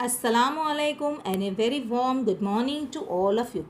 Assalamu alaikum and a very warm good morning to all of you.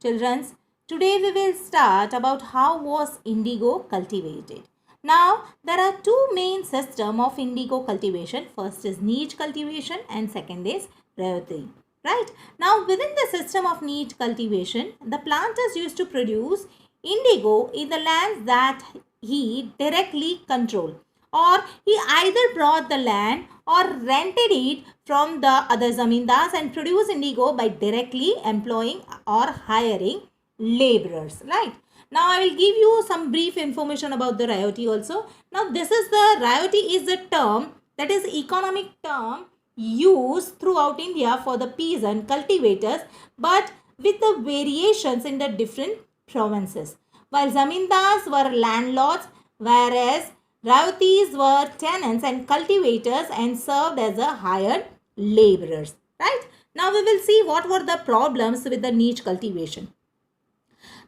Children, today we will start about how was indigo cultivated. Now, there are two main systems of indigo cultivation. First is niche cultivation and second is rayoti. Right? Now, within the system of niche cultivation, the planters used to produce indigo in the lands that he directly controlled, or he either bought the land or rented it from the other zamindars and produced indigo by directly employing or hiring laborers. Right? Now I will give you some brief information about the rayoti also. Now this is the rayoti is a term, that is economic term used throughout India for the peasant cultivators, but with the variations in the different provinces. While zamindars were landlords, whereas rayotis were tenants and cultivators and served as a hired laborers. Right? Now we will see what were the problems with the niche cultivation.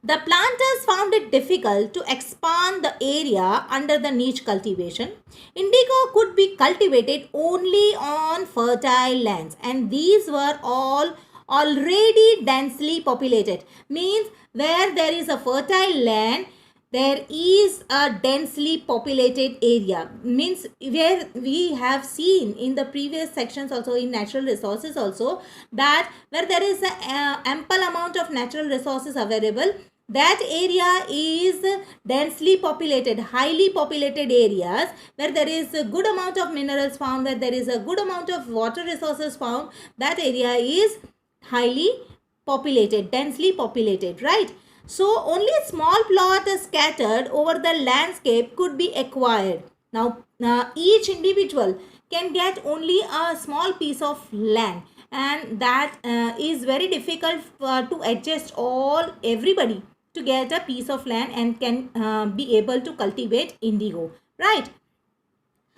The planters found it difficult to expand the area under the niche cultivation. Indigo could be cultivated only on fertile lands, and these were all already densely populated. Means where there is a fertile land, there is a densely populated area. Means where we have seen in the previous sections also in natural resources also, that where there is a ample amount of natural resources available, that area is densely populated, highly populated areas where there is a good amount of minerals found, where there is a good amount of water resources found, that area is highly populated, densely populated, right? So only small plot scattered over the landscape could be acquired. Now each individual can get only a small piece of land, and that is very difficult to adjust everybody to get a piece of land and can be able to cultivate indigo, right?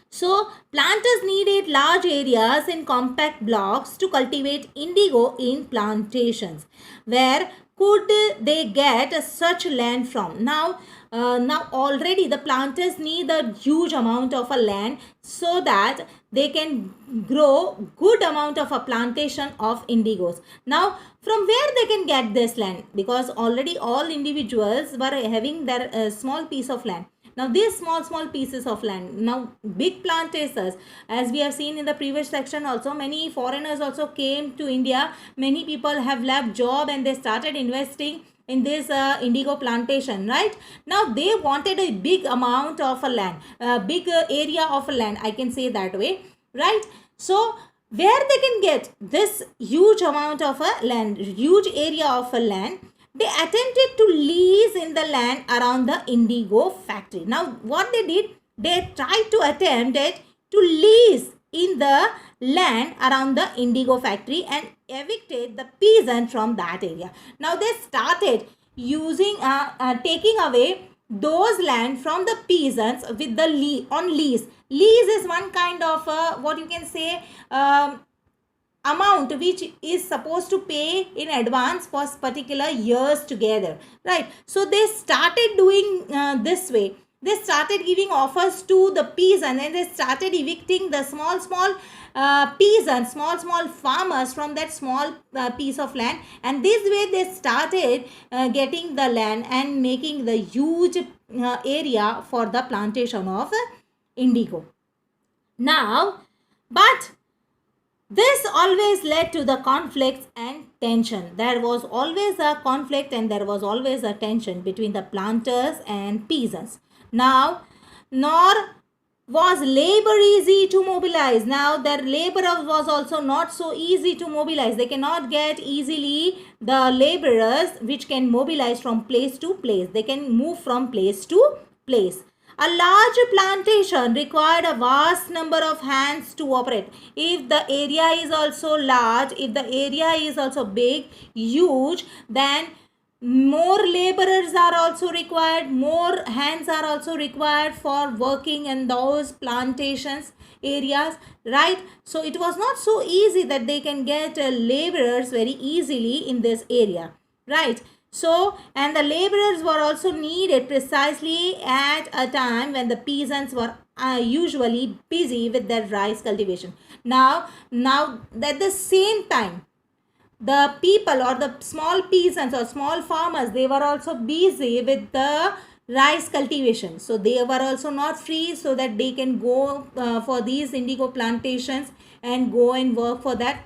So planters needed large areas in compact blocks to cultivate indigo in plantations. Where could they get such land from? Now already the planters need a huge amount of a land so that they can grow good amount of a plantation of indigos. Now from where they can get this land? Because already all individuals were having their small piece of land. Now these small pieces of land, now big plantations, as we have seen in the previous section also, many foreigners also came to India. Many people have left job and they started investing in this indigo plantation, right? Now they wanted a big amount of a land, a big area of a land, I can say that way, right? So where they can get this huge amount of a land, huge area of a land, they attempted to lease in the land around the indigo factory. Now what they did, they tried to attempt it to lease in the land around the indigo factory and evicted the peasant from that area. Now they started using taking away those land from the peasants with the on lease. Lease is one kind of what you can say amount which is supposed to pay in advance for particular years together, right? So they started doing this way. They started giving offers to the peasants and they started evicting the small peasants, small farmers from that small piece of land, and this way they started getting the land and making the huge area for the plantation of indigo. Now but this always led to the conflicts and tension. There was always a conflict and there was always a tension between the planters and peasants. Now, nor was labor easy to mobilize. Now, their labor was also not so easy to mobilize. They cannot get easily the laborers which can mobilize from place to place. They can move from place to place. A large plantation required a vast number of hands to operate. If the area is also large, if the area is also big, huge, then more laborers are also required, more hands are also required for working in those plantations areas, right? So it was not so easy that they can get laborers very easily in this area, right? So, and the laborers were also needed precisely at a time when the peasants were usually busy with their rice cultivation. Now at the same time, the people or the small peasants or small farmers, they were also busy with the rice cultivation, so they were also not free so that they can go for these indigo plantations and go and work for that.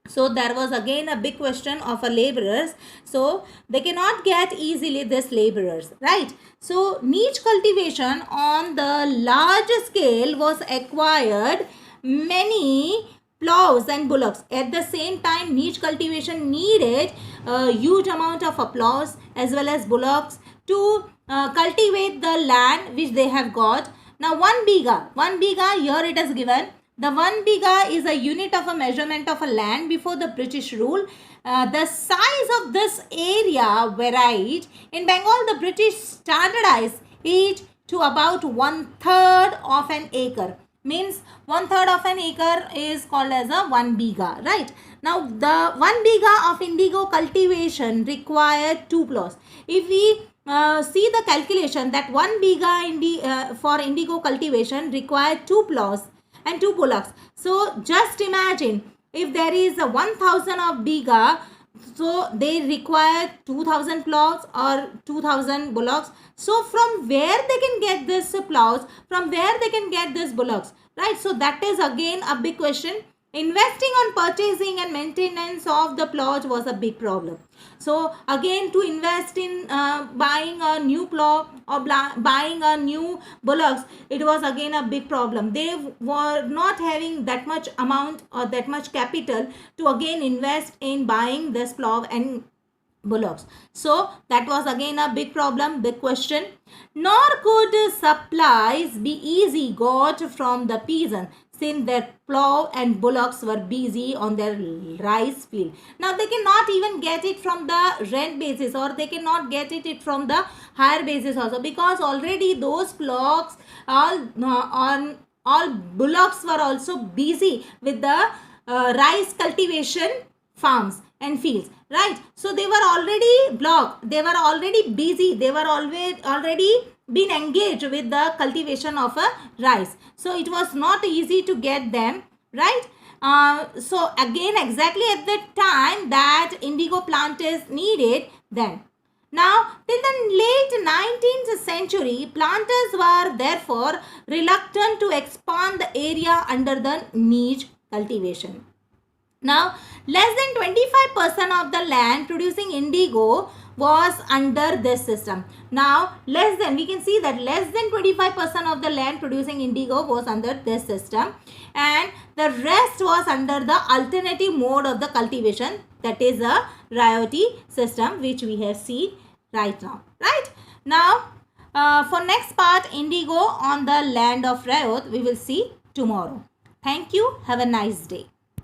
So there was again a big question of a laborers, so they cannot get easily this laborers, right? So niche cultivation on the large scale was acquired many plows and bullocks. At the same time, niche cultivation needed a huge amount of plows as well as bullocks to cultivate the land which they have got. Now 1 biga here it is given. The 1 biga is a unit of a measurement of a land before the British rule. The size of this area varied. In Bengal, the British standardized it to about 1/3 of an acre. Means 1/3 of an acre is called as a 1 biga, right? Now, the 1 biga of indigo cultivation required 2 plows. If we see the calculation that 1 biga for indigo cultivation required 2 plows and 2 bullocks. So just imagine if there is a 1000 of biga, so they require 2000 plows or 2000 bullocks. So from where they can get this plows, from where they can get this bullocks, right? So that is again a big question. Investing on purchasing and maintenance of the plows was a big problem. So again, to invest in buying a new plow or buying a new bullocks, it was again a big problem. They were not having that much amount or that much capital to again invest in buying this plow and bullocks. So that was again a big problem, big question. Nor could supplies be easy got from the peasant, since their plow and bullocks were busy on their rice field. Now they cannot even get it from the rent basis, or they cannot get it from the higher basis also, because already those plows all bullocks were also busy with the rice cultivation farms and fields, right? So they were already blocked, they were already busy, they were already been engaged with the cultivation of a rice. So it was not easy to get them, right? So again, exactly at the time that indigo planters needed them. Now, till the late 19th century, planters were therefore reluctant to expand the area under the niche cultivation. Now, less than 25% of the land producing indigo was under this system. Now, we can see that less than 25% of the land producing indigo was under this system, and the rest was under the alternative mode of the cultivation, that is a rayoti system, which we have seen right now, right? Now, for next part, indigo on the land of Rayot, we will see tomorrow. Thank you. Have a nice day.